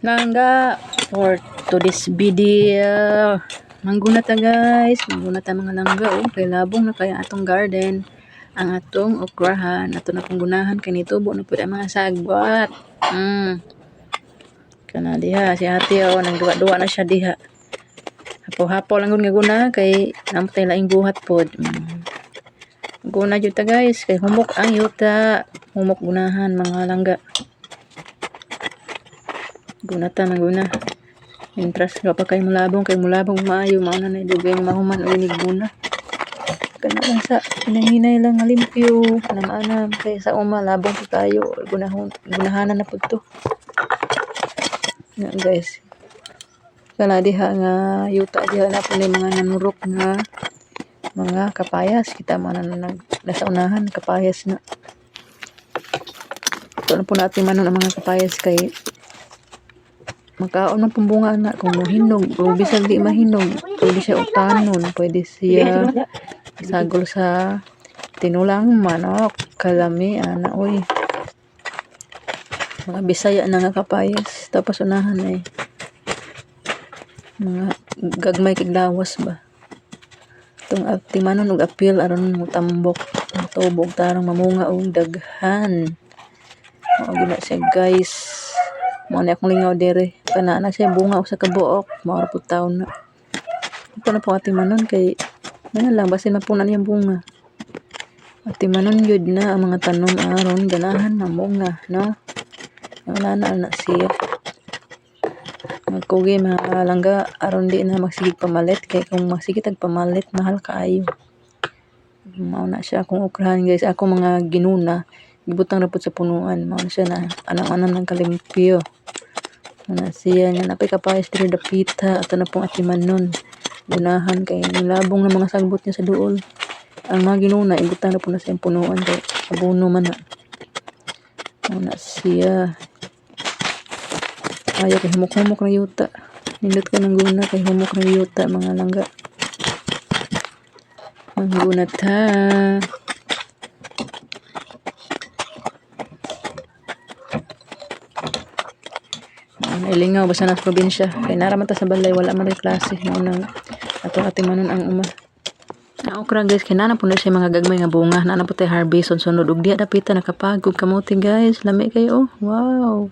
Nangga for today's video. Mangguna ta guys, mangguna ta mga langga kay labong na kaya atong garden. Ang atong okrahan, ato na pong gunahan kay nitubo na pud ang mga sagwat. Kana diha si ate nagduwa-duwa na siya diha. Hapo-hapo lang nga guna kay namtay laing buhat pod. Guna jud ta guys kay humok ang yuta, humok gunahan mga langga. Guna ta mangguna. Intras nga pa kay mulabong maayo mao na dugay mahuman o inig guna. Kana lang sa hinay lang limpyo anam kay sa labong po tayo gunahanan na pud to. Nga guys. Kana diha nga yuta diha na po ni mga nanurok nga mga kapayas kita man nasa unahan kapayas na. Ito na po natin manon ang mga kapayas kay magkaon ng pumbunga na kung mahinog o bisag di mahinog pwede siya utanon, pwede siya isagol sa tinulang manok kalami oy mga bisaya na nga kapayas tapos unahan mga gagmay kig lawas ba itong timanon og apil aron mo tambok matubog tarong mamunga og daghan gina siya guys. Mo na akong lingaw dire kana na siya bunga sa kabuok mao pud taon na ito na po ating manon kay lang basin mapunan yung bunga ating manon yun na ang mga tanom aron ganahan na bunga no wala na siya magkugi mga langga aron di na magsigig pamalit kay kung magsigig tag pamalit mahal kaayo mao na siya akong okrahan guys ako mga ginuna gibutang ra pud sa punuan mao siya na anang ng kalimpyo na siya nga napay kapayas diri dapita ato na pong atimanon gunahan kay nilabong ng mga sagbot niya sa duol ang mga ginuna ibutang ra pud na sa punuan kay abono man na siya ayaw kay humok-humok na yuta nindot ka ng guna kay humok na yuta mga langga ang guna ta ilingaw basta na sa probinsya kay naraman ta sa balay wala man ray klase mao nang ato ati manon ang uma na okra guys kay nana po na siya mga gagmay nga bunga nana po tay harvest sunod ug diha dapita nakapagod kamote guys lami kayo wow